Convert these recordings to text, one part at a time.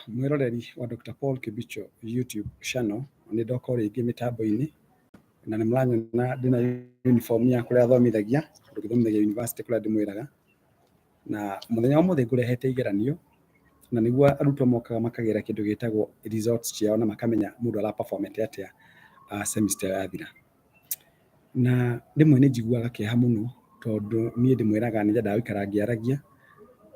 Mwiroreri wa Dr. Paul Kibicho YouTube channel nĩ ndoka rĩngĩ mĩtambo-inĩ na nĩ mũranyona ndĩna uniform ya kũrĩa thomithagia ndũgĩthomithagia university kũrĩa ndĩmwĩraga, na mũthenya wa mũthĩ ngũrehete igeranio na nĩguo arutwo mokaga makagera kĩndũ gĩtagwo results ciao na makamenya mũndũ ara-performĩte atĩa semester yathira. Na rĩmwe nĩ njiguaga kĩeha mũno tondũ niĩ ndĩmwĩraga nĩ nyendaga gũikara ngĩaragia.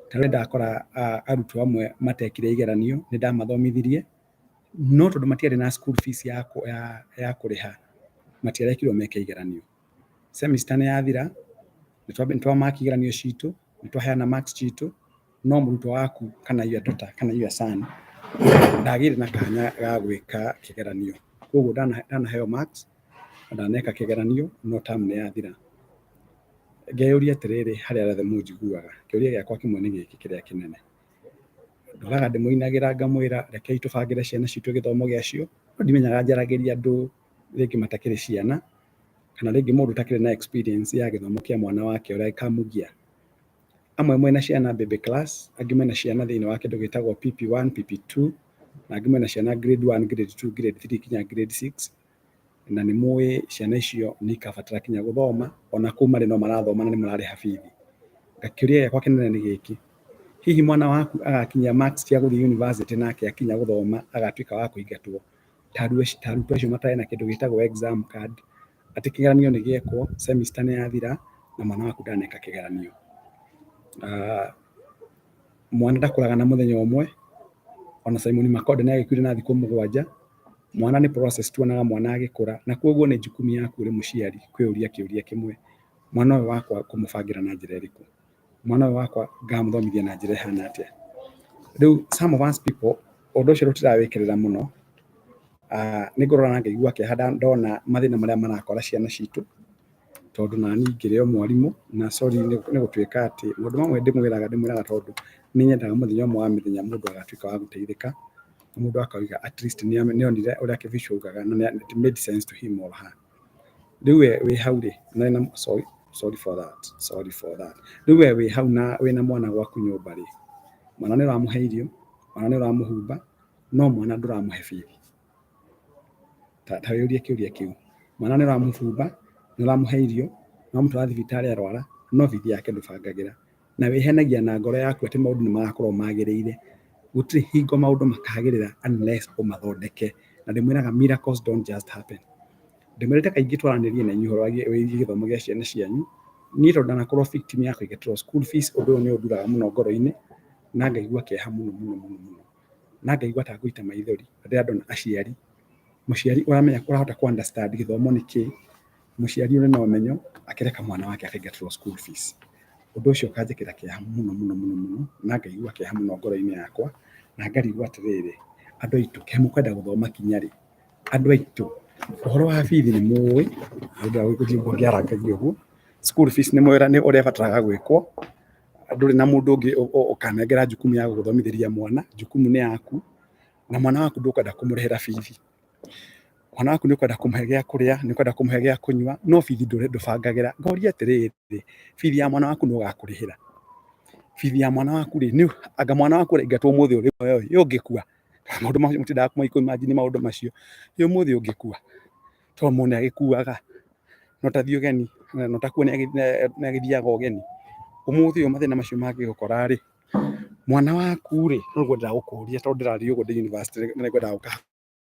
Ta rĩu ndakora arutwo amwe matekire igeranio nĩ ndamathomithirie, no tondũ matiarĩ na school fees ya kũrĩha matiarekirwo meke igeranio. Semester nĩ yathira, nĩ twamaki igeranio citũ, nĩ twaheana marks citũ, no mũrutwo waku kana your daughter kana your son ndagĩire na kanya ga gwĩka kĩgeranio. Koguo ndanaheo marks ndaneka kĩgeranio no term nĩ yathira. Ngeyũria atĩrĩrĩ harĩa othe mũnjiguaga, kĩũria gĩakwa kĩmwe nĩ gĩkĩ kĩrĩa kĩnene. Ndoraga ndĩmũinagĩra ngamwĩra rekei tũbangĩre ciana citũ gĩthomo gĩacio, no ndimenyaga njaragĩria andũ rĩngĩ matakĩrĩ ciana kana rĩngĩ mũndũ ũtakĩrĩ na experience ya gĩthomo kĩa mwana wake ũrĩa gĩkamũgia. Amwe mwena ciana baby class, angĩ mena ciana thĩinĩ wa kĩndũ gĩtagwo PP1, PP2, na angĩ mena ciana grade 1, grade 2, grade 3 kinya grade 6. Na nĩ mũĩ ciana icio nĩ ikabatara kinya gũthoma, ona kũu marĩ no marathoma na nĩ mararĩha bithi. Kĩũria gĩakwa kĩnene nĩ gĩkĩ, hihi mwana waku agakinyia marks cia gũthiĩ university nake akinya gũthoma agatuĩka wa kũingatwo ta arutwo acio matarĩ na kĩndũ gĩtagwo exam card, atĩ kĩgeranio nĩ gĩekwo, semester nĩ yathira na mwana waku ndaneka kĩgeranio. Mwana ndakũraga na mũthenya ũmwe, ona Simon Makonde nĩ agĩkuire na thikũ 7. Mwana nĩ process tuonaga mwana agĩkũra, na koguo nĩ jukumu yaku ũrĩ mũciari kwĩyũria kĩũria kĩmwe, mwana ũyũ wakwa kũmũbangĩra na njĩra ĩrĩkũ, mwana ũyũ wakwa ngamũthomithia na njĩra ĩhana atĩa. Rĩu some of us people ũndũ ũcio tũtirawĩkĩrĩra mũno. Nĩ ngorora na ngaigua kĩeha ndona mathĩna marĩa marakora ciana citũ, tondũ nani ngĩrĩ o mwarimũ na sorry nĩ gũtuĩka atĩ maũndũ mamwe ndĩmwĩraga tondũ nĩ nyendaga mũthenya ũmwe wa mĩthenya mũndũ agatuĩka wa gũteithĩka, mũndũ akauga at least nĩ onire ũrĩa Kĩbicho augaga na it made sense to him or her. Rĩu wĩ hau rĩ, na sorry for that. Rĩu wĩ hau na wĩna mwana gwaku nyũmba rĩ, mwana nĩ ũramũhe irio, mwana nĩ ũramũhumba, no mwana ndũramũhe bithi. Ta wĩyũrie kĩũria kĩu, mwana nĩ ũramũhumba, nĩ ũramũhe irio, no mũtwara thibitarĩ arwara, no bithi yake ndũbangagĩra. Na wĩhenagia na ngoro yaku atĩ maũndũ nĩ magakorwo magĩrĩire. Gũtirĩ hingo maũndũ makagĩrĩra unless ũmathondeke. Na ndĩmwĩraga miracles don't just happen. Ndĩmwĩrĩte kaingĩ twaranĩrie na inyuĩ ũhoro wĩgiĩ gĩthomo gĩa ciana cianyu. Niĩ tondũ ndanakorwo victim ya kũingatĩrwo school fees, ũndũ ũyũ nĩ ũnduraga mũno ngoro-inĩ na ngaigua kĩeha mũno. Na ngaigua ta ngũita maithori rĩrĩa ndona aciari. Mũciari ũrahota ku understand gĩthomo nĩ kĩĩ, mũciari ũrĩ na ũmenyo akĩreka mwana wake akaingatĩrwo school fees. Ũndũ ũcio ũkanjĩkĩra kĩeha mũno na ngaigua kĩeha mũno ngoro-inĩ yakwa, na ngarigwo atĩrĩrĩ, andũ aitũ kaĩ mũkwenda gũthoma kinya rĩ? Andũ aitũ ũhoro wa bithi nĩ mũĩ, ngĩarakagia ũguo, school fees nĩ mũĩ nĩ ũrĩa bataraga gwĩkwo, ndũrĩ na mũndũ ũngĩ ũkanengera jukumu ya gũthomithĩria mwana, jukumu nĩ yaku, na mwana waku ndũkwenda kũmũrĩhĩra bithi. Mwana waku nĩ ũkwenda kũmũhe gĩa kũrĩa, nĩ ũkwenda kũmũhe gĩa kũnyua, no bithi ndũbangagĩra. Ngoria atĩrĩrĩ, bithi ya mwana waku nĩ ũgakũrĩhĩra. Bithi ya mwana waku rĩ, anga mwana waku ũraingatwo ũmũthĩ ũrĩ ũngĩkua. Maũndũ macio mũtindaga kũimagine maũndũ macio. Ũmũthĩ ũngĩkua, tondũ mũndũ nĩ agĩkuaga, no tathiĩ ũgeni, no takua nĩ agĩthiaga ũgeni. Ũmũthĩ ũyũ mathĩna macio mangĩgũkora rĩ, mwana waku rĩ, no ũguo ndĩragũkũria tondũ ndĩrathiĩ ũguo ndĩ university na ngwenda gũka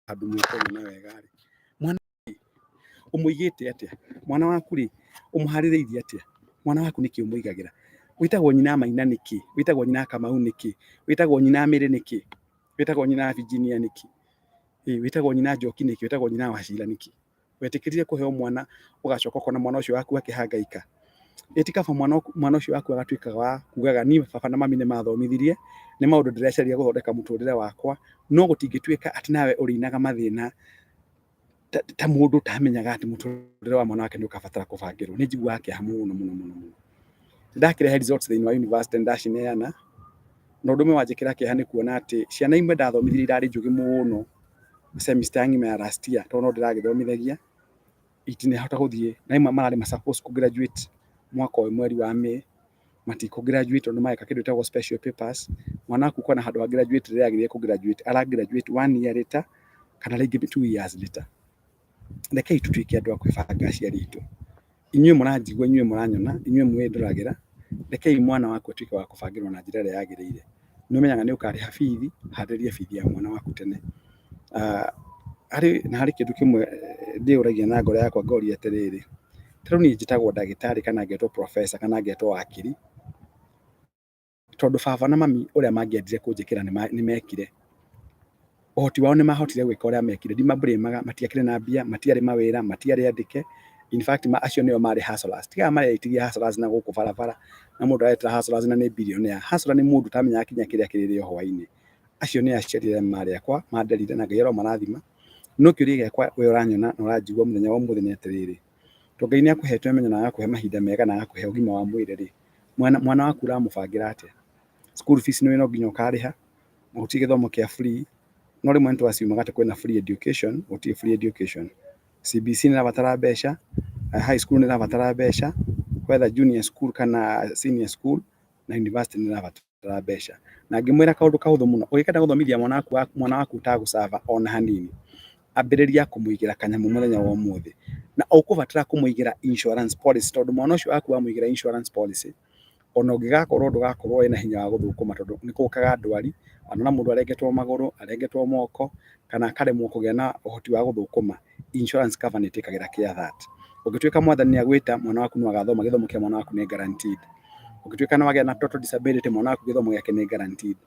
handũ mũkũrũ na wega rĩ. Mwana ũmũigĩte atĩa? Mwana waku rĩ, ũmũharĩrĩirie atĩa? Mwana waku nĩkĩ ũmũigagĩra? Wĩtagwo nyina Maina nĩkĩ? Wĩtagwo nyina Kamau nĩkĩ? Wĩtagwo nyina Mĩrĩ nĩkĩ? Wĩtagwo nyina Virginia nĩkĩ? Wĩtagwo nyina Njoki nĩkĩ? Wĩtagwo nyina Wacira nĩkĩ? Wetĩkĩrire kũheo mwana ũgacoka ũkona mwana ũcio waku akĩhangaika. Ĩtikaba mwana ũcio waku agatuĩka wa kugaga niĩ baba na mami nĩ mathomithirie, nĩ maũndũ ndĩreciria gũthondeka mũtũrĩre wakwa, no gũtingĩtuĩka atĩ nawe ũrĩinaga mathĩna ta mũndũ ũtamenyaga atĩ mũtũrĩre wa mwana wake nĩ ũkabatara kũbangĩrwo. Nĩ njiguaga kĩeha mũno. Ndakĩrehe results thĩinĩ wa university ndacineana, na ũndũ ũmwe wanjĩkĩra kĩeha nĩ kuona atĩ ciana imwe ndathomithirie irarĩ njũgĩ mũno semester ng'ima ya last year, tondũ no ndĩragĩthomithagia, itinahota gũthiĩ, na imwe mararĩ supposed to graduate mwaka ũyũ mweri wa May, matiko graduate no maika kindu tagwo special papers mwana waku kona handu ha graduate rĩrĩa agĩrĩire ku graduate ara graduate 1 year later kana rĩngĩ 2 years later. Rekei tũtuĩke andũ a kwĩbanga aciari aitũ. Inyuĩ mũranjigua, inyuĩ mũranyona, inyuĩ mwĩndoragĩra, rekei mwana waku atuĩke wa kũbangĩrwo na njĩra ĩrĩa yagĩrĩire. Nĩ ũmenyaga nĩ ũkarĩha bithi, harĩria bithi ya mwana waku tene. Harĩ kĩndũ kĩmwe ndĩũragia na ngoro yakwa ngoria atĩrĩrĩ, tarĩu niĩ njĩtagwo ndagĩtarĩ kana ngetwo professor kana ngetwo wakiri, tondũ baba na mami ũrĩa mangĩendire kũnjĩkĩra nĩ mekire. Ũhoti wao nĩ mahotire gwĩka ũrĩa mekire, ndimablĩmaga, matiakĩrĩ na mbia, matiarĩ mawĩra, matiarĩ andĩke. In fact acio nĩo marĩ hustlers. Tiga marĩa aitirie hustlers na gũkũ barabara na mũndũ aretera hustlers na nĩ billionaire. Hustler nĩ mũndũ tamenyaga kinya kĩrĩa kĩrĩrĩo hwainĩ. Acio nĩ aciari arĩa marĩ akwa, manderire na Ngai aromarathima. No kĩũria gĩakwa we ũranyona na ũranjigua mũthenya wa ũmũthĩ nĩ atĩrĩrĩ, to Ngai nĩ akũhete ũmenyo na agakũhe mahinda mega na agakũhe ũgima wa mwĩrĩ rĩ, mwana waku ũramũbangĩra atĩa? School fees nĩ no nginya ũkarĩha, gũtirĩ gĩthomo kĩa free. No rĩmwe nĩ twaciumaga atĩ kwĩna free education, gũtirĩ free education. CBC nĩ ĩrabatara mbeca, high school nĩ ĩrabatara mbeca, whether junior school kana senior school, na university nĩ ĩrabatara mbeca. Na ngĩmwĩra kaũndũ kahũthũ mũno, ũgĩkenda gũthomithia mwana waku utagũcaba ona hanini, ambĩrĩria kũmũigĩra kanyamũ mũthenya wa ũmũthĩ. Na ũkũbatara kũmũigĩra insurance policy, tondũ mwana ũcio waku wamũigĩra insurance policy, ona ũngĩgakorwo ndũgakorwo wĩna hinya wa gũthũkũma, tondũ nĩ gũkaga ndwari, ona mũndũ arengetwo magũrũ, arengetwo moko, kana akaremwo kũgĩa na ũhoti wa gũthũkũma, insurance cover nĩ ĩtĩkagĩra care that. Ũngĩtuĩka mwathani nĩagwĩta, mwana waku no agathoma, gĩthomo kĩa mwana waku nĩ guaranteed. Ũngĩtuĩka nĩ wagĩa na total disability, mwana waku gĩthomo gĩake nĩ guaranteed.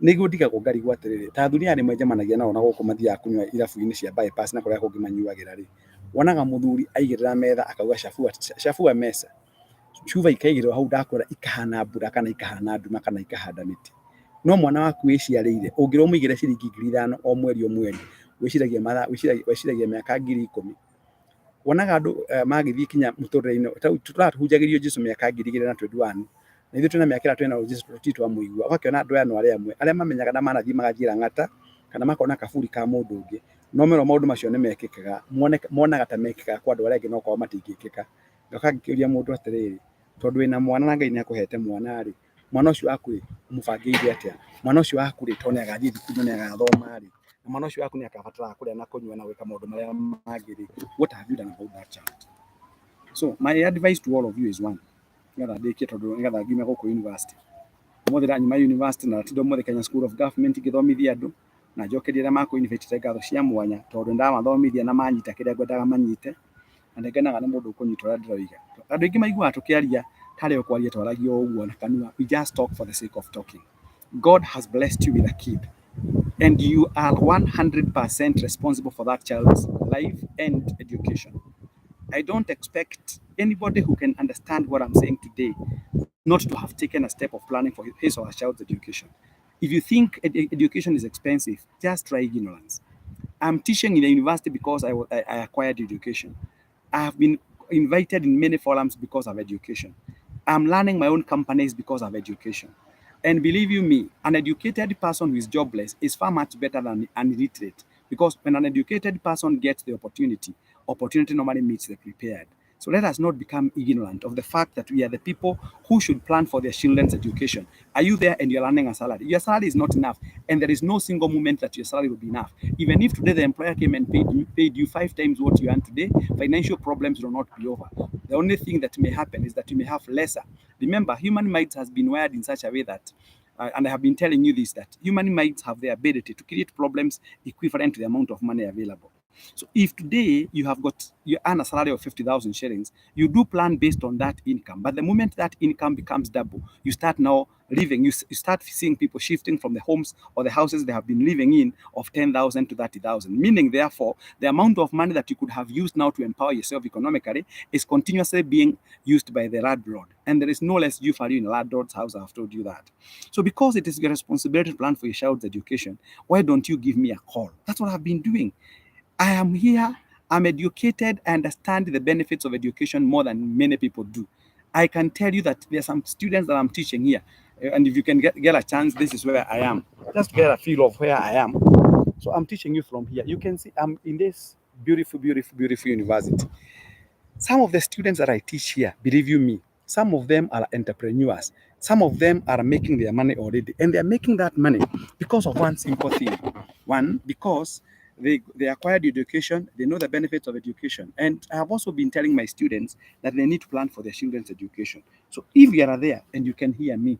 Nĩguo ndigagwo ngarigwo atĩrĩrĩ, ta athuri aya nĩmwe njemanagia nao na gũkũ mathiaga kũnyua irabu-inĩ cia bypass na kũrĩa kũngĩ manyuagĩra rĩ, wonaga mũthuri aigĩrĩra metha akauga chafua mesa, chuba ikaigĩrĩrwo hau ndakwĩra ikahana mbura kana ikahana nduma kana ikahanda mĩtĩ. No mwana waku wĩciarĩire, ũngĩrwo mũigĩre ciringi 5,000 o mweri wĩciragia mĩaka 10,000. Wonaga andũ magĩthiĩ kinya mũtũrĩre-inĩ, tũrahunjagĩrio Jesũ mĩaka 2021, na ithuĩ twĩna mĩaka ĩrĩa twĩna Jesũ tũtirĩ twamũigua. Ũgakĩona andũ aya no arĩa amwe arĩa mamenyaga na manathiĩ magathiĩra ng'ata kana makona kaburi ka mũndũ ũngĩ, no merwo maũndũ macio nĩ mekĩkaga, monaga ta mekĩkaga kwa andũ arĩa angĩ no kwao matingĩkĩka. Ngoka ngĩkĩũria mũndũ atĩrĩrĩ, tondũ wĩna mwana na Ngai nĩ akũhete mwana rĩ, mwana ũcio waku rĩ ũmũbangĩire atĩa? Mwana ũcio waku rĩ to nĩ agathiĩ thukuru nĩ agathoma rĩ, na mwana ũcio waku nĩ akabatara kũrĩa na kũnyua na gwĩka maũndũ marĩa mangĩ rĩ, what have you done about that child? So my advice to all of you is one, nĩgetha ndĩkie tondũ nĩgetha ngiume gũkũ university. Ũmũthĩ ndanyuma university na tinda ũmũthĩ Kenya School of Government ngĩthomithia andũ, na njokerie arĩa makũinvitĩte ngatho cia mwanya tondũ ndamathomithia na manyita kĩrĩa ngwendaga manyite, na nĩngenaga nĩ mũndũ ũkũnyita ũrĩa ndĩroiga. Andũ aingĩ maiguaga tũkĩaria tarĩ ũkwaria twaragia ũguo na kanua, we just talk for the sake of talking. God has blessed you with a kid, and you are 100% responsible for that child's life and education. I don't expect anybody who can understand what I'm saying today not to have taken a step of planning for his or her child's education. If you think education is expensive, just try ignorance. I'm teaching in the university because I acquired education. I have been invited in many forums because of education. I'm learning my own companies because of education. And believe you me, an educated person who is jobless is far much better than an illiterate, because when an educated person gets the opportunity normally meets the prepared. So let us not become ignorant of the fact that we are the people who should plan for their children's education. Are you there and you're earning a salary? Your salary is not enough, and there is no single moment that your salary will be enough. Even if today the employer came and paid you 5 times what you earn today, financial problems will not be over. The only thing that may happen is that you may have lesser. Remember, human minds has been wired in such a way that, and I have been telling you this, that human minds have the ability to create problems equivalent to the amount of money available. So if today you earn a salary of 50,000 shillings, you do plan based on that income. But the moment that income becomes double, you start now living, you start seeing people shifting from the homes or the houses they have been living in of 10,000 to 30,000. Meaning, therefore, the amount of money that you could have used now to empower yourself economically is continuously being used by the landlord. And there is no less due value in a landlord's house, I have told you that. So because it is your responsibility to plan for your child's education, why don't you give me a call? That's what I've been doing. I am here, I'm educated, I understand the benefits of education more than many people do. I can tell you that there are some students that I'm teaching here, and if you can get a chance, this is where I am. Just get a feel of where I am. So I'm teaching you from here. You can see I'm in this beautiful, beautiful, beautiful university. Some of the students that I teach here, believe you me, Some of them are entrepreneurs. Some of them are making their money already, and they are making that money because of one simple thing. One, because they acquired education, they know the benefits of education. And I have also been telling my students that they need to plan for their children's education. So if you are there and you can hear me,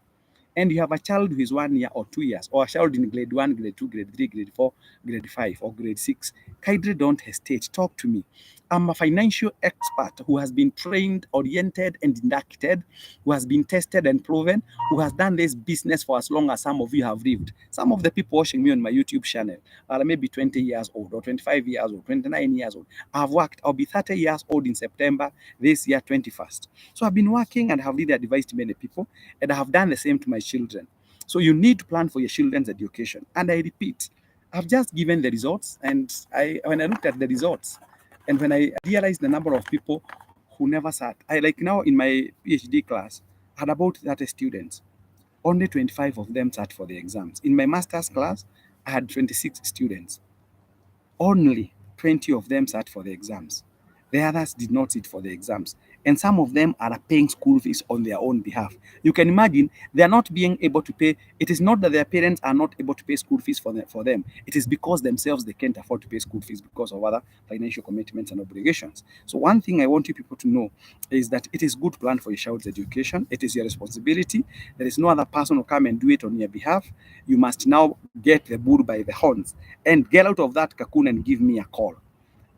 and you have a child who is 1 year or 2 years, or a child in grade 1, grade 2, grade 3, grade 4, grade 5, or grade 6, kindly don't hesitate. Talk to me. I'm a financial expert who has been trained, oriented, and inducted, who has been tested and proven, who has done this business for as long as some of you have lived. Some of the people watching me on my YouTube channel are maybe 20 years old, or 25 years old, 29 years old. I've worked, I'll be 30 years old in September this year, 21st. So I've been working and have really advised many people, and I have done the same to my children. So you need to plan for your children's education. And I repeat, I've just given the results, and when I looked at the results, and when I realized the number of people who never sat, I like now in my PhD class, I had about 30 students. Only 25 of them sat for the exams. In my master's class, I had 26 students. Only 20 of them sat for the exams. The others did not sit for the exams. And some of them are paying school fees on their own behalf. You can imagine they are not being able to pay. It is not that their parents are not able to pay school fees for them. It is because themselves they can't afford to pay school fees because of other financial commitments and obligations. So one thing I want you people to know is that it is good to plan for your child's education. It is your responsibility. There is no other person who come and do it on your behalf. You must now get the bull by the horns and get out of that cocoon and give me a call.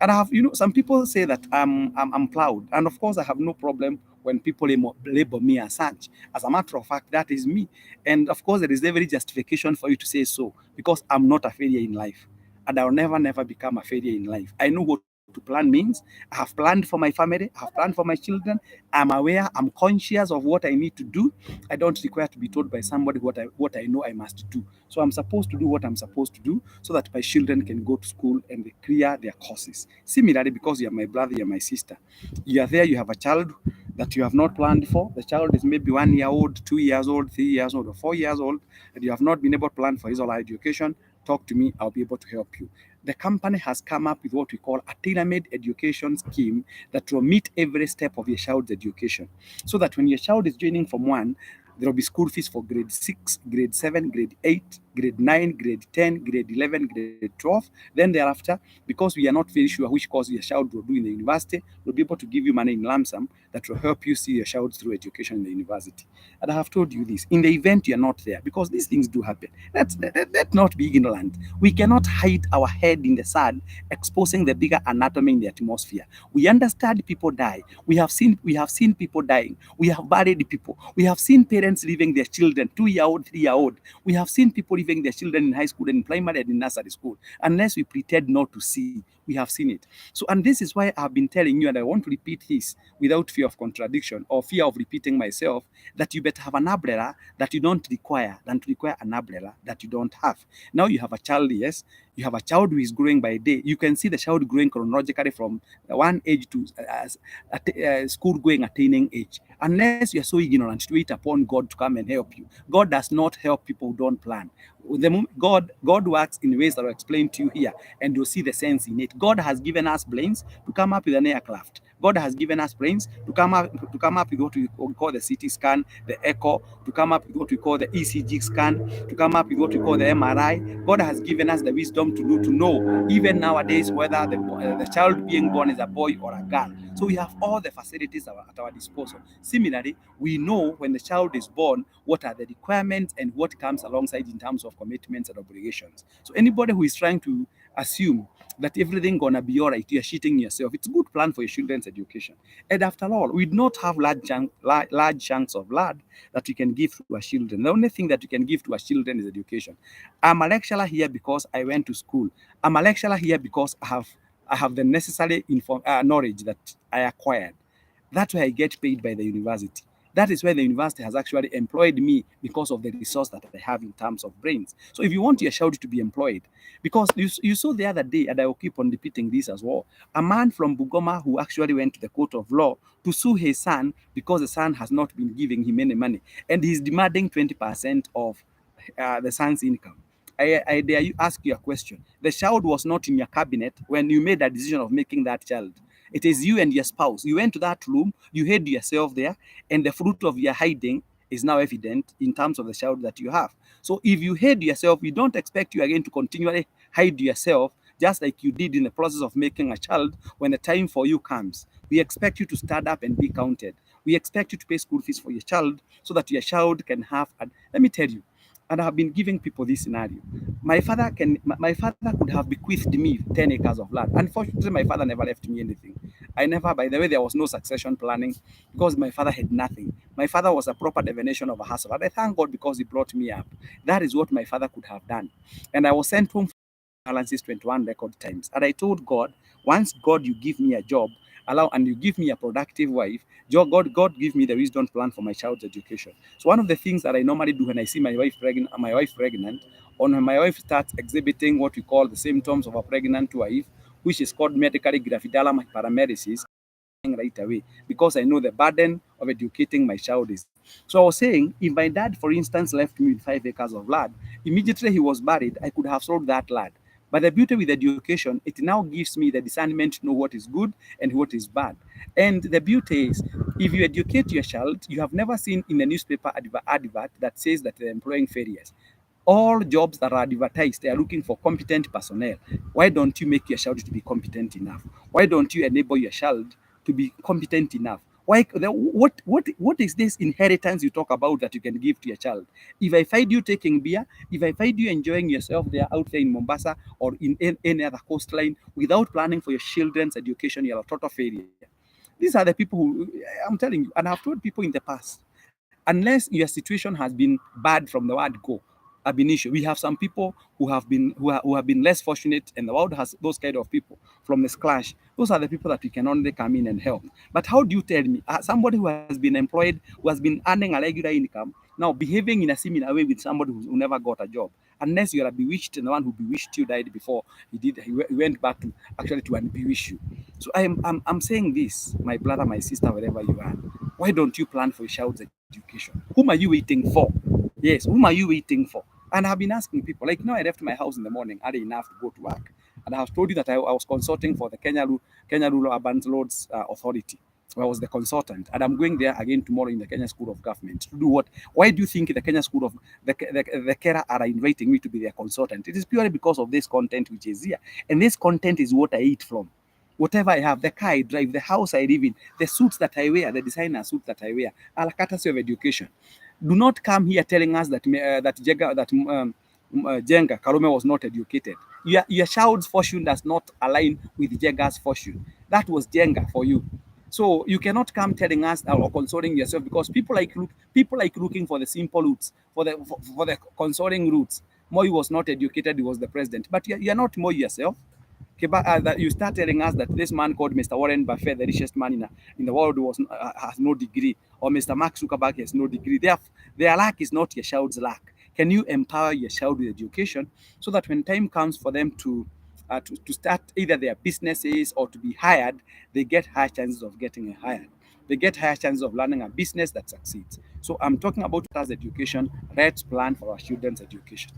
And I have, some people say that I'm proud. And of course, I have no problem when people label me as such. As a matter of fact, that is me. And of course, there is every justification for you to say so, because I'm not a failure in life. And I'll never, never become a failure in life. I know what to plan means. I have planned for my family. I have planned for my children. I'm aware. I'm conscious of what I need to do. I don't require to be told by somebody what I know I must do. So I'm supposed to do what I'm supposed to do so that my children can go to school and they clear their courses. Similarly, because you're my brother, you're my sister, you are there, you have a child that you have not planned for. The child is maybe 1 year old, 2 years old, 3 years old, or 4 years old, and you have not been able to plan for his or her education. Talk to me, I'll be able to help you. The company has come up with what we call a tailor-made education scheme that will meet every step of your child's education. So that when your child is joining from one, there will be school fees for grade 6, grade 7, grade 8, grade 9, grade 10, grade 11, grade 12. Then thereafter, because we are not very sure which course your child will do in the university, we'll be able to give you money in lump sum that will help you see your child through education in the university. And I have told you this, in the event you are not there, because these things do happen, let's not be ignorant. We cannot hide our head in the sand, exposing the bigger anatomy in the atmosphere. We understand people die. We have seen people dying. We have buried people. We have seen parents leaving their children, 2 year old, 3 year old. We have seen people leaving their children in high school and in primary and in nursery school. Unless we pretend not to see, we have seen it. So, and this is why I've been telling you, and I want to repeat this without fear of contradiction or fear of repeating myself, that you better have an umbrella that you don't require than to require an umbrella that you don't have. Now you have a child, yes, you have a child who is growing by day. You can see the child growing chronologically from one age to school going attaining age. Unless you are so ignorant to wait upon God to come and help you. God does not help people who don't plan. God works in ways that I'll explain to you here, and you'll see the sense in it. God has given us brains to come up with an aircraft. God has given us brains to come up with what we call the CT scan, the echo, to come up with what we call the ECG scan, to come up with what we call the MRI. God has given us the wisdom to know even nowadays whether the child being born is a boy or a girl. So we have all the facilities at our disposal. Similarly, we know when the child is born what are the requirements and what comes alongside in terms of commitments and obligations. So anybody who is trying to assume that everything gonna be all right, you're cheating yourself. It's a good plan for your children's education. And after all, we do not have large chunks of land that we can give to our children. The only thing that we can give to our children is education. I'm a lecturer here because I went to school. I'm a lecturer here because I have the necessary knowledge that I acquired. That's why I get paid by the university. That is why the university has actually employed me because of the resource that I have in terms of brains. So if you want your child to be employed, because you saw the other day, and I will keep on repeating this as well, a man from Bugoma who actually went to the court of law to sue his son because the son has not been giving him any money, and he's demanding 20% of the son's income. I dare you ask you a question. The child was not in your cabinet when you made a decision of making that child. It is you and your spouse. You went to that room, you hid yourself there, and the fruit of your hiding is now evident in terms of the child that you have. So if you hid yourself, we don't expect you again to continually hide yourself just like you did in the process of making a child. When the time for you comes, we expect you to stand up and be counted. We expect you to pay school fees for your child so that your child can have. And let me tell you, and I have been giving people this scenario. My father could have bequeathed me 10 acres of land. Unfortunately, my father never left me anything. I never, by the way, there was no succession planning because my father had nothing. My father was a proper definition of a hustler. And I thank God because he brought me up. That is what my father could have done. And I was sent home balances 21 record times. And I told God, once God, you give me a job, allow and you give me a productive wife, God give me the wisdom plan for my child's education. So one of the things that I normally do when I see my wife pregnant, or when my wife starts exhibiting what we call the symptoms of a pregnant wife, which is called medically gravidarum hyperemesis, right away because I know the burden of educating my child is. So I was saying, if my dad, for instance, left me with 5 acres of land, immediately he was buried, I could have sold that land. But the beauty with education, it now gives me the discernment to know what is good and what is bad. And the beauty is, if you educate your child, you have never seen in a newspaper advert that says that they're employing failures. All jobs that are advertised, they are looking for competent personnel. Why don't you make your child to be competent enough? Why don't you enable your child to be competent enough? What is this inheritance you talk about that you can give to your child? If I find you taking beer, if I find you enjoying yourself there out there in Mombasa or in any other coastline without planning for your children's education, you're a total failure. These are the people who, I'm telling you, and I've told people in the past, unless your situation has been bad from the word go, ab initio. We have some people who have been less fortunate, and the world has those kind of people from the scratch. Those are the people that we can only come in and help. But how do you tell me somebody who has been employed, who has been earning a regular income, now behaving in a similar way with somebody who never got a job? Unless you are bewitched, and the one who bewitched you died before he went back to actually to unbewitch you. So I'm saying this, my brother, my sister, wherever you are. Why don't you plan for your child's education? Whom are you waiting for? Yes, whom are you waiting for? And I've been asking people, like, I left my house in the morning early enough to go to work. And I have told you that I was consulting for the Kenya Rural Urban Roads Authority. I was the consultant, and I'm going there again tomorrow in the Kenya School of Government to do what? Why do you think the Kenya School of the Kera are inviting me to be their consultant? It is purely because of this content which is here, and this content is what I eat from. Whatever I have, the car I drive, the house I live in, the suits that I wear, the designer suits that I wear, are a courtesy of education. Do not come here telling us that Jenga Karume was not educated. Your child's fortune does not align with Jenga's fortune. That was Jenga for you. So you cannot come telling us or consoling yourself, because people like looking for the simple roots, for the consoling roots. Moi was not educated; he was the president. But you're not Moi yourself. That you start telling us that this man called Mr. Warren Buffett, the richest man in the world, has no degree, or Mr. Mark Zuckerberg has no degree. Their lack is not your child's lack. Can you empower your child with education so that when time comes for them to start either their businesses or to be hired, they get high chances of getting hired. They get higher chances of learning a business that succeeds. So I'm talking about us education. Let's plan for our children's education.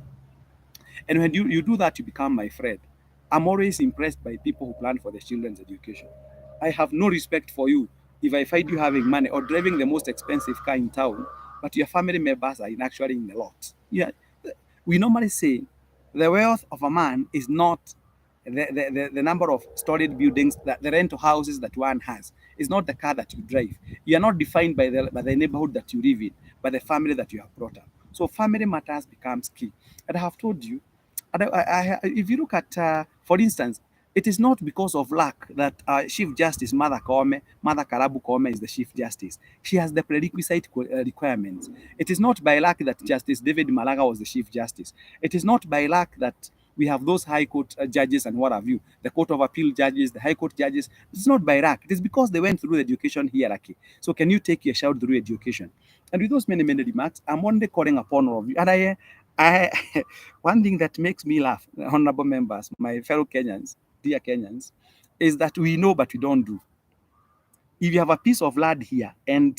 And when you do that, you become my friend. I'm always impressed by people who plan for their children's education. I have no respect for you if I find you having money or driving the most expensive car in town, but your family members are actually in the lot. Yeah, we normally say the wealth of a man is not the number of storied buildings, that the rental houses that one has. Is not the car that you drive. You are not defined by the neighborhood that you live in, by the family that you have brought up. So family matters becomes key. And I have told you, and if you look at, for instance, it is not because of luck that Chief Justice Mother Karabu Koome is the Chief Justice. She has the prerequisite requirements. It is not by luck that Justice David Malaga was the Chief Justice. It is not by luck that we have those high court judges and what have you, the court of appeal judges, the high court judges. It's not by luck. It is because they went through the education hierarchy. So can you take your child through education? And with those many, many remarks, I'm only calling upon all of you. And I one thing that makes me laugh, honorable members, my fellow Kenyans, dear Kenyans, is that we know but we don't do. If you have a piece of land here and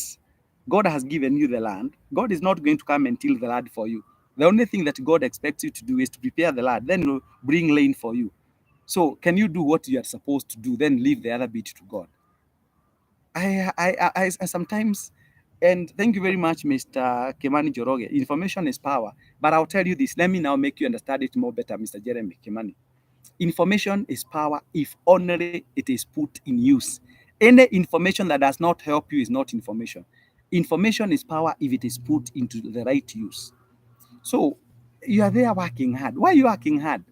God has given you the land, God is not going to come and till the land for you. The only thing that God expects you to do is to prepare the land, then bring rain for you. So can you do what you are supposed to do, then leave the other bit to God? I sometimes, and thank you very much, Mr. Kimani Joroge. Information is power. But I'll tell you this. Let me now make you understand it more better, Mr. Jeremy Kimani. Information is power if only it is put in use. Any information that does not help you is not information. Information is power if it is put into the right use. So you are there working hard. Why are you working hard?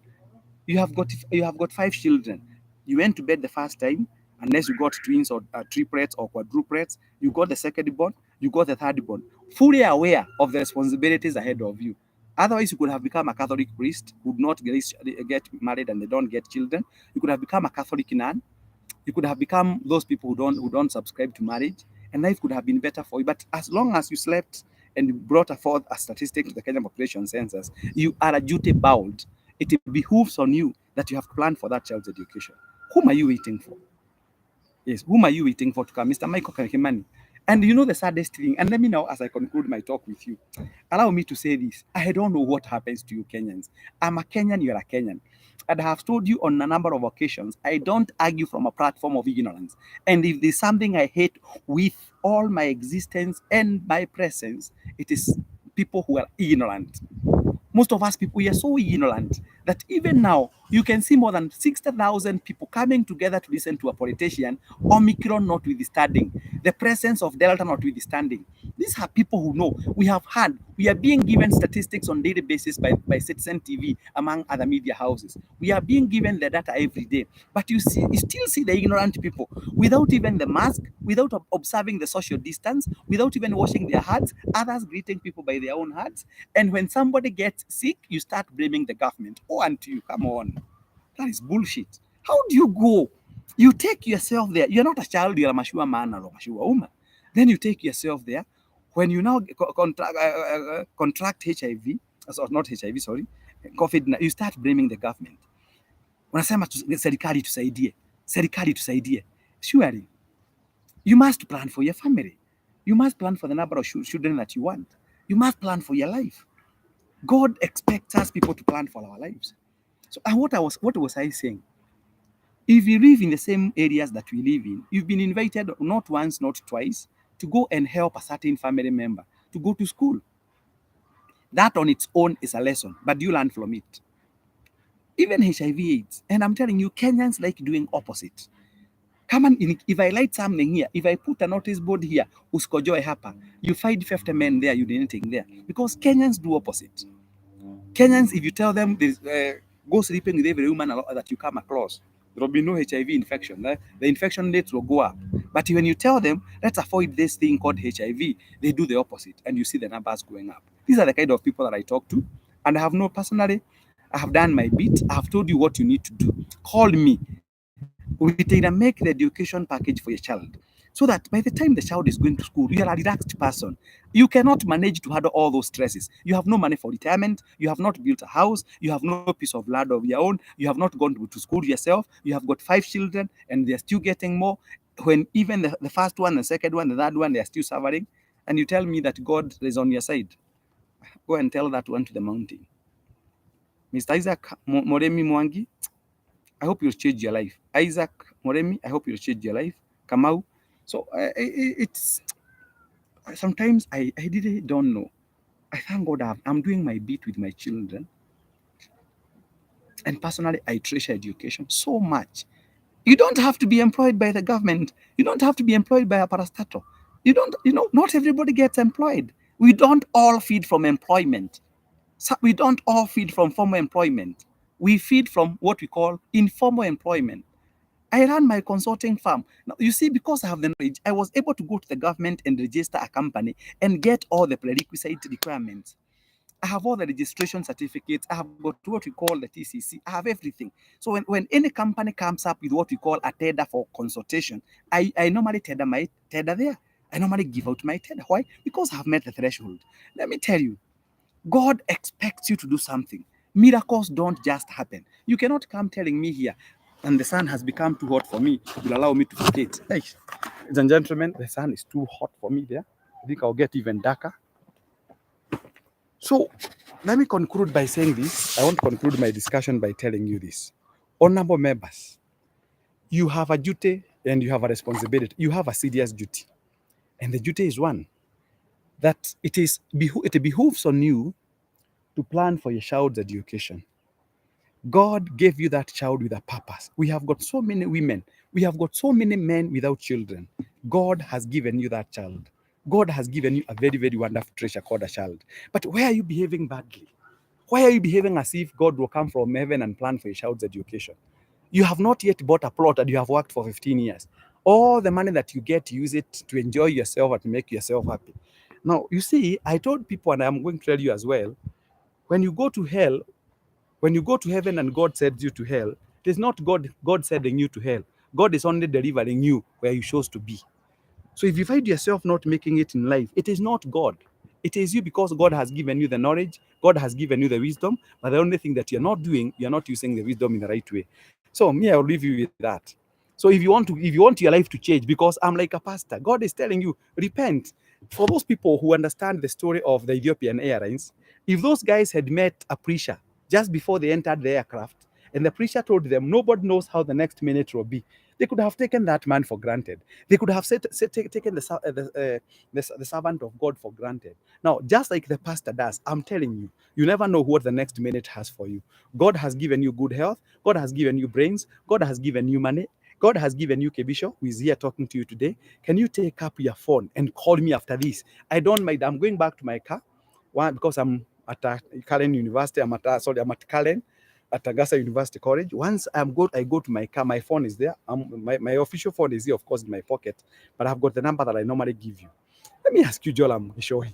You have got 5 children. You went to bed the first time, unless you got twins or triplets or quadruplets. You got the second born, you got the third born, fully aware of the responsibilities ahead of you. Otherwise, you could have become a Catholic priest, would not get married and they don't get children. You could have become a Catholic nun. You could have become those people who don't subscribe to marriage, and life could have been better for you. But as long as you slept and brought forth a statistic to the Kenya population census, you are a duty bound. It behooves on you that you have planned for that child's education. Whom are you waiting for? Yes, whom are you waiting for to come? Mr. Michael Kakimani. And you know the saddest thing, and let me now, as I conclude my talk with you, allow me to say this. I don't know what happens to you Kenyans. I'm a Kenyan, you're a Kenyan. And I have told you on a number of occasions, I don't argue from a platform of ignorance. And if there's something I hate with all my existence and my presence, it is people who are ignorant. Most of us people, we are so ignorant that even now you can see more than 60,000 people coming together to listen to a politician, Omicron notwithstanding, the presence of Delta notwithstanding. These are people who know. We are being given statistics on daily basis by Citizen TV, among other media houses. We are being given the data every day. But you still see the ignorant people without even the mask, without observing the social distance, without even washing their hands, others greeting people by their own hands. And when somebody gets sick, you start blaming the government. Oh, and you, come on. That is bullshit. How do you go? You take yourself there. You're not a child, you're a mature man or a mature woman. Then you take yourself there. When you now contract HIV, not HIV, sorry, COVID, you start blaming the government. Unasema serikali tusaidie, serikali tusaidie. Surely, you must plan for your family. You must plan for the number of children that you want. You must plan for your life. God expects us people to plan for our lives. So, and what was I saying? If you live in the same areas that we live in, you've been invited not once, not twice, to go and help a certain family member to go to school. That on its own is a lesson, but you learn from it. Even HIV/AIDS, and I'm telling you, Kenyans like doing opposite. Come on, if I light something here, if I put a notice board here, usikojoe hapa, you find 50 men there, you didn't there. Because Kenyans do opposite. Kenyans, if you tell them go sleeping with every woman that you come across, there will be no HIV infection. The infection rates will go up. But when you tell them, let's avoid this thing called HIV, they do the opposite, and you see the numbers going up. These are the kind of people that I talk to, and I have no personally. I have done my bit. I have told you what you need to do. Call me. We take make the education package for your child, so that by the time the child is going to school, you are a relaxed person. You cannot manage to handle all those stresses. You have no money for retirement. You have not built a house. You have no piece of land of your own. You have not gone to school yourself. You have got 5 children, and they're still getting more. When even the first one, the second one, the third one, they're still suffering. And you tell me that God is on your side. Go and tell that one to the mountain. Mr. Isaac Moremi Mwangi, I hope you'll change your life. Isaac Moremi, I hope you'll change your life. Kamau. So it's sometimes I really don't know. I thank God I'm doing my bit with my children. And personally, I treasure education so much. You don't have to be employed by the government. You don't have to be employed by a parastatal. Not everybody gets employed. We don't all feed from employment. So we don't all feed from formal employment. We feed from what we call informal employment. I ran my consulting firm. Now, you see, because I have the knowledge, I was able to go to the government and register a company and get all the prerequisite requirements. I have all the registration certificates. I have got what we call the TCC. I have everything. So when any company comes up with what we call a tender for consultation, I normally tender my tender there. I normally give out my tender. Why? Because I have met the threshold. Let me tell you, God expects you to do something. Miracles don't just happen. You cannot come telling me here, and the sun has become too hot for me. Will allow me to vacate. Hey, ladies and gentlemen, the sun is too hot for me there. I think I'll get even darker. So let me conclude by saying this. I want to conclude my discussion by telling you this. Honorable members, you have a duty and you have a responsibility. You have a serious duty. And the duty is one, that it behooves on you to plan for your child's education. God gave you that child with a purpose. We have got so many women. We have got so many men without children. God has given you that child. God has given you a very, very wonderful treasure called a child. But why are you behaving badly? Why are you behaving as if God will come from heaven and plan for your child's education? You have not yet bought a plot and you have worked for 15 years. All the money that you get, use it to enjoy yourself and to make yourself happy. Now, you see, I told people, and I'm going to tell you as well, when you go to hell, when you go to heaven and God sends you to hell, it is not God sending you to hell. God is only delivering you where you chose to be. So if you find yourself not making it in life, it is not God. It is you, because God has given you the knowledge, God has given you the wisdom, but the only thing that you're not doing, you're not using the wisdom in the right way. So me, I'll leave you with that. So if you want your life to change, because I'm like a pastor, God is telling you, repent. For those people who understand the story of the Ethiopian Airlines, if those guys had met a preacher just before they entered the aircraft, and the preacher told them, nobody knows how the next minute will be, they could have taken that man for granted. They could have taken the servant of God for granted. Now, just like the pastor does, I'm telling you, you never know what the next minute has for you. God has given you good health. God has given you brains. God has given you money. God has given you Kebisho, who is here talking to you today. Can you take up your phone and call me after this? I don't mind. I'm going back to my car. One, because I'm at Karen University. I'm at Karen at Tagasa University College. Once I go to my car, my phone is there. My official phone is here, of course, in my pocket, but I've got the number that I normally give you. Let me ask you, Jolam Gishohi.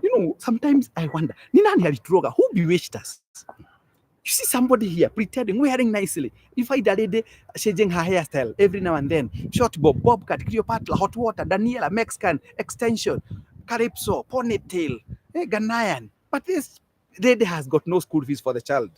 You know, sometimes I wonder, who bewitched us? You see somebody here pretending, wearing nicely. You find a lady changing her hairstyle every now and then. Short bob, bobcat, Cleopatra, hot water, Daniela, Mexican, extension, calypso, ponytail, Ghanaian. But this lady has got no school fees for the child.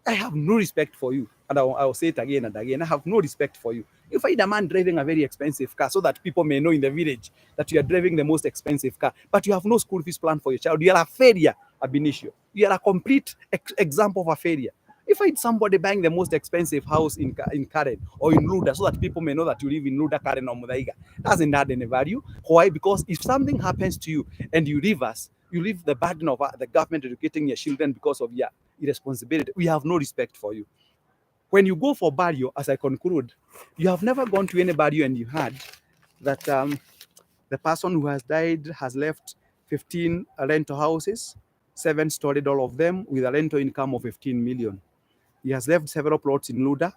I have no respect for you. And I'll say it again and again. I have no respect for you. You find a man driving a very expensive car so that people may know in the village that you are driving the most expensive car, but you have no school fees plan for your child. You are a failure, ab initio. You are a complete example of a failure. You find somebody buying the most expensive house in Karen or in Luda so that people may know that you live in Luda, Karen, or Mudaiga. Doesn't add any value. Why? Because if something happens to you and you leave us, you leave the burden of the government educating your children because of your irresponsibility. We have no respect for you. When you go for burial, as I conclude, you have never gone to any burial and you heard that the person who has died has left 15 rental houses, 7-storied, all of them, with a rental income of 15 million. He has left several plots in Luda.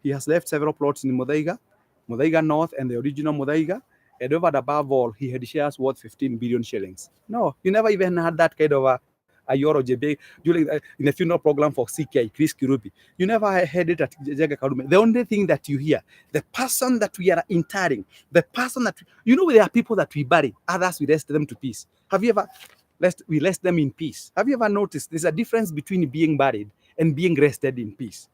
He has left several plots in Mudaiga North and the original Mudaiga. And over and above all, he had shares worth 15 billion shillings. No, you never even had that kind of a Euro JB during in the funeral program for CK, Chris Kirubi. You never heard it at Jaga Karume. The only thing that you hear, the person that we are interring, the person that, you know, there are people that we bury, others we rest them to peace. Have you ever, we rest them in peace? Have you ever noticed there's a difference between being buried and being rested in peace?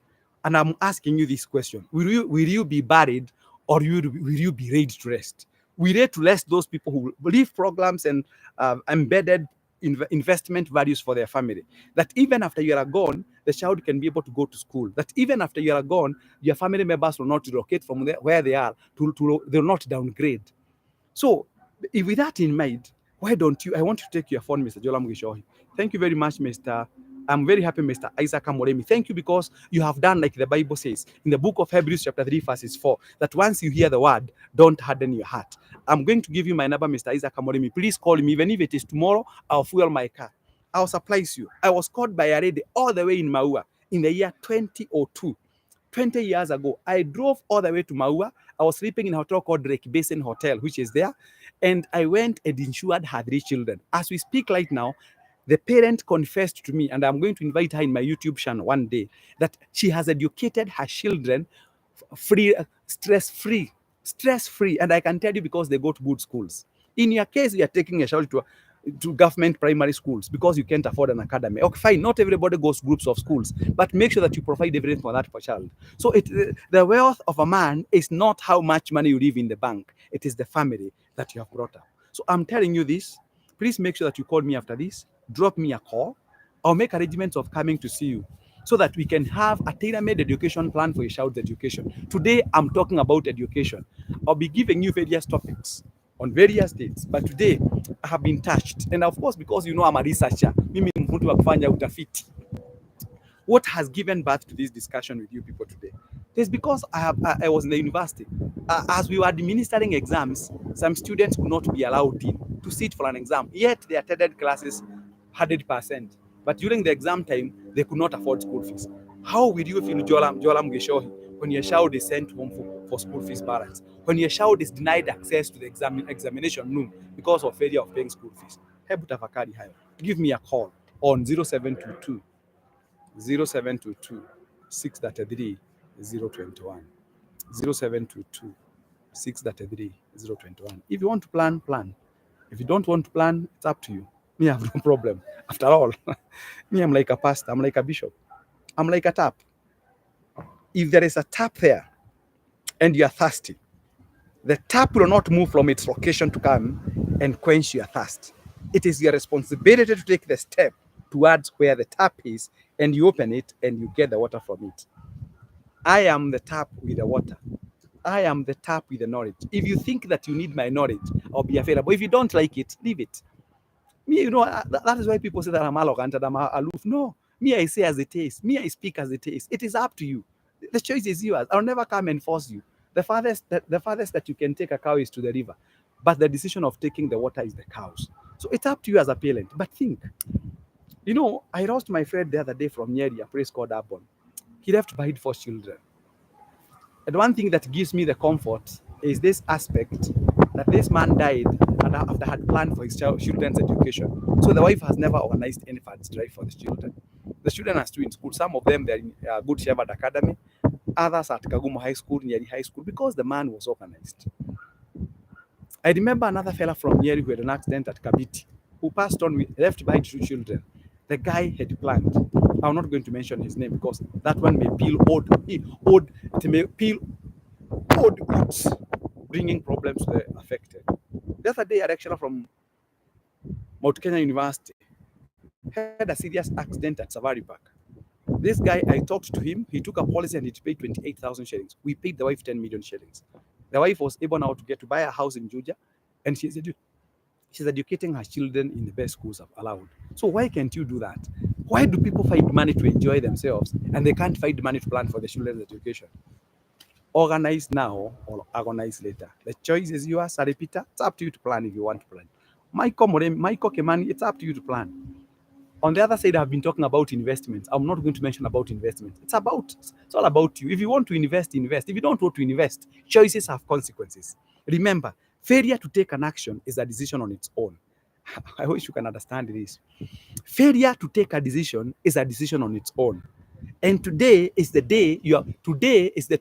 And I'm asking you this question. Will you be buried, or will you be ready to rest? We ready to rest those people who leave programs and embedded investment values for their family. That even after you are gone, the child can be able to go to school. That even after you are gone, your family members will not relocate from where they are, they will not downgrade. So with that in mind, why don't you, I want you to take your phone, Mr. Jolam Gishohi. Thank you very much, Mr. I'm very happy, Mr. Isaac Amoremi. Thank you, because you have done like the Bible says in the book of Hebrews chapter 3 verses 4, that once you hear the word, don't harden your heart. I'm going to give you my number, Mr. Isaac Amoremi. Please call me. Even if it is tomorrow, I'll fuel my car. I'll supply you. I was called by a lady all the way in Maua in the year 2002. 20 years ago, I drove all the way to Maua. I was sleeping in a hotel called Rekei Basin Hotel, which is there. And I went and insured her 3 children. As we speak right now, the parent confessed to me, and I'm going to invite her in my YouTube channel one day, that she has educated her children free, stress-free. And I can tell you, because they go to good schools. In your case, you are taking a child to government primary schools because you can't afford an academy. Okay, fine. Not everybody goes groups of schools, but make sure that you provide everything for that for child. So the wealth of a man is not how much money you leave in the bank. It is the family that you have brought up. So I'm telling you this. Please make sure that you call me after this. Drop me a call. I'll make arrangements of coming to see you. so that we can have a tailor-made education plan for your child's education. Today, I'm talking about education. I'll be giving you various topics on various dates, but today I have been touched. And of course, because you know I'm a researcher, mimi ni mtu wa kufanya utafiti. What has given birth to this discussion with you people today? It's because I was in the university. As we were administering exams, some students could not be allowed in to sit for an exam, yet they attended classes 100%. But during the exam time, they could not afford school fees. How will you feel, Jolam Geshohi, when your child is sent home for school fees balance? When your child is denied access to the examination room because of failure of paying school fees? Hebu tafakari hayo. Give me a call on 0722 0722 633 021. 0722 633 021. If you want to plan, plan. If you don't want to plan, it's up to you. Me, I have no problem. After all, me, I'm like a pastor, I'm like a bishop, I'm like a tap. If there is a tap there and you are thirsty, the tap will not move from its location to come and quench your thirst. It is your responsibility to take the step towards where the tap is, and you open it and you get the water from it. I am the tap with the water. I am the tap with the knowledge. If you think that you need my knowledge, I'll be available. If you don't like it, leave it. Me, you know, that is why people say that I'm arrogant and I'm aloof. No, me, I say as it is. Me, I speak as it is. It is up to you. The choice is yours. I'll never come and force you. The farthest that you can take a cow is to the river, but the decision of taking the water is the cows. So it's up to you as a parent. But think, you know, I lost my friend the other day from Nyeri, a place called Abon. He left behind 4 children. And one thing that gives me the comfort is this aspect that this man died and after had planned for his children's education. So the wife has never organized any funds drive for the children. The children are still in school. Some of them they're in Good Shepherd Academy, others at Kagumo High School, Nyeri High School, because the man was organized. I remember another fella from Nyeri who had an accident at Kabiti, who passed on with left behind 2 children. The guy had planned. I'm not going to mention his name because that one may peel it may peel old roots, bringing problems to the affected. The other day, a lecturer from Mount Kenya University had a serious accident at Safari Park. This guy, I talked to him. He took a policy and he paid 28,000 shillings. We paid the wife 10 million shillings. The wife was able now to buy a house in Juja, and she's educating her children in the best schools allowed. So why can't you do that? Why do people find money to enjoy themselves and they can't find money to plan for their children's education? Organize now or organize later. The choice is yours, Saripita. It's up to you to plan if you want to plan. Michael Kemani, it's up to you to plan. On the other side, I've been talking about investments. I'm not going to mention about investments. It's all about you. If you want to invest, invest. If you don't want to invest, choices have consequences. Remember, failure to take an action is a decision on its own. I wish you can understand this. Failure to take a decision is a decision on its own. And today is the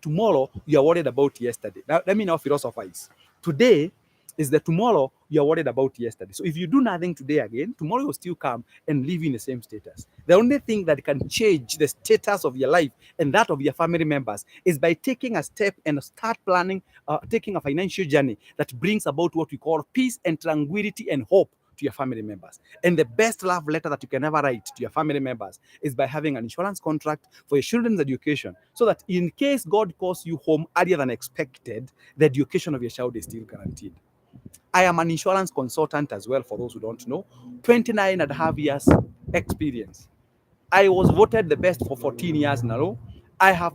tomorrow you are worried about yesterday. Now, let me now philosophize. Today is the tomorrow you are worried about yesterday. So if you do nothing today again, tomorrow will still come and live in the same status. The only thing that can change the status of your life and that of your family members is by taking a step and start planning, taking a financial journey that brings about what we call peace and tranquility and hope to your family members. And the best love letter that you can ever write to your family members is by having an insurance contract for your children's education, so that in case God calls you home earlier than expected, the education of your child is still guaranteed. I am an insurance consultant as well, for those who don't know. 29 and a half years experience. I was voted the best for 14 years in a row. I have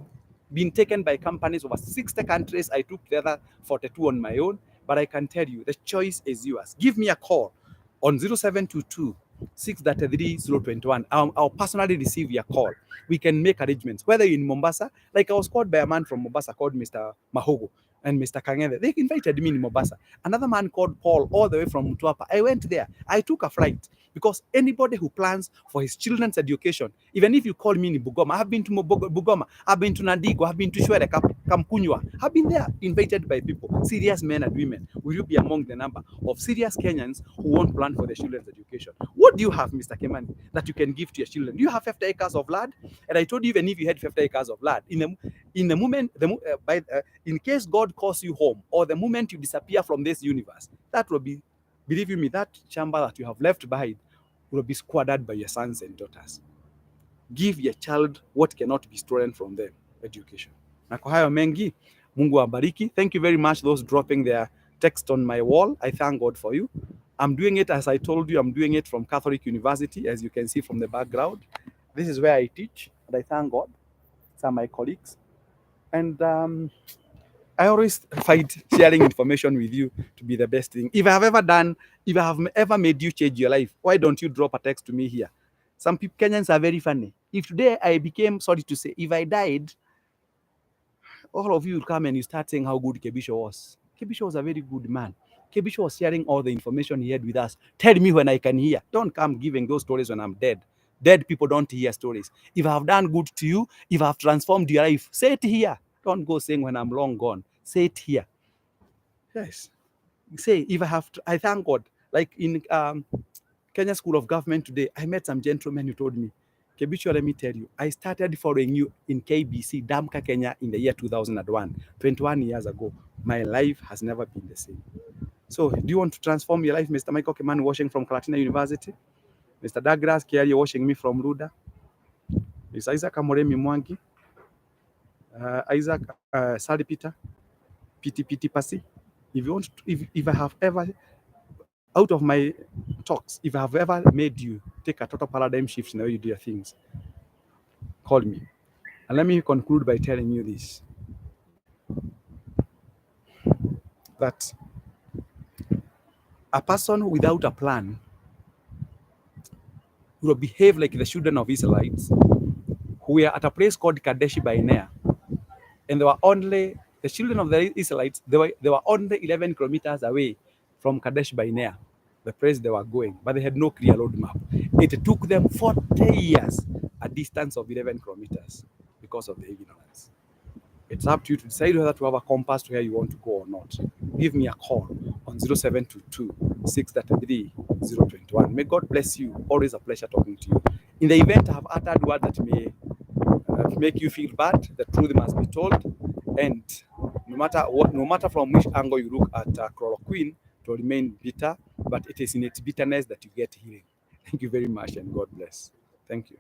been taken by companies over 60 countries. I took the other 42 on my own. But I can tell you, the choice is yours. Give me a call on 0722 633 021. I'll personally receive your call. We can make arrangements. Whether you're in Mombasa, like I was called by a man from Mombasa called Mr. Mahogo and Mr. Kangeve. They invited me in Mombasa. Another man called Paul all the way from Mtwapa. I went there. I took a flight because anybody who plans for his children's education, even if you call me in Bugoma, I've been to Bugoma, I've been to Nadigo, I've been to Shwere, Kamkunywa, I've been there, invited by people, serious men and women. Will you be among the number of serious Kenyans who won't plan for their children's education? What do you have, Mr. Kemani, that you can give to your children? Do you have 50 acres of land? And I told you, even if you had 50 acres of land, in case God calls you home, or the moment you disappear from this universe, that will be, believe you me, that chamber that you have left behind will be squandered by your sons and daughters. give your child what cannot be stolen from them, education. Na kwa hayo mengi, Mungu awabariki. Thank you very much those dropping their text on my wall. I thank God for you. I'm doing it, as I told you, I'm doing it from Catholic University, as you can see from the background. This is where I teach, and I thank God. Some of my colleagues. And I always find sharing information with you to be the best thing. If I have ever made you change your life, why don't you drop a text to me here? Some people, Kenyans are very funny. If today I became, sorry to say, if I died, all of you will come and you start saying how good Kebisho was. Kebisho was a very good man. Kebisho was sharing all the information he had with us. Tell me when I can hear. Don't come giving those stories when I'm dead. Dead people don't hear stories. If I have done good to you, if I have transformed your life, say it here. Don't go saying when I'm long gone. Say it here. Yes. Say, if I have to, I thank God. Like in Kenya School of Government today, I met some gentlemen who told me, Kebicho, let me tell you, I started following you in KBC, Damka, Kenya in the year 2001, 21 years ago. My life has never been the same. So, do you want to transform your life, Mr. Michael Keman, watching from Kalatina University? Mr. Douglas Kiao, watching me from Ruda? Mr. Isaac Amoremi Mwangi? Isaac Sali Peter? Piti Pasi? If you want to, if I have ever, out of my talks, if I have ever made you take a total paradigm shift in the way you do your things, call me. And let me conclude by telling you this, that a person without a plan will behave like the children of Israelites who were at a place called Kadesh Barnea, and they were only, the children of the Israelites, they were only 11 kilometers away from Kadesh Barnea, the place they were going, but they had no clear roadmap. It took them 40 years, a distance of 11 kilometers, because of the ignorance. It's up to you to decide whether to have a compass to where you want to go or not. Give me a call on 0722 633 021. May God bless you. Always a pleasure talking to you. In the event I have uttered words that may make you feel bad, the truth must be told. And no matter from which angle you look at chloroquine, it will remain bitter, but it is in its bitterness that you get healing. Thank you very much, and God bless. Thank you.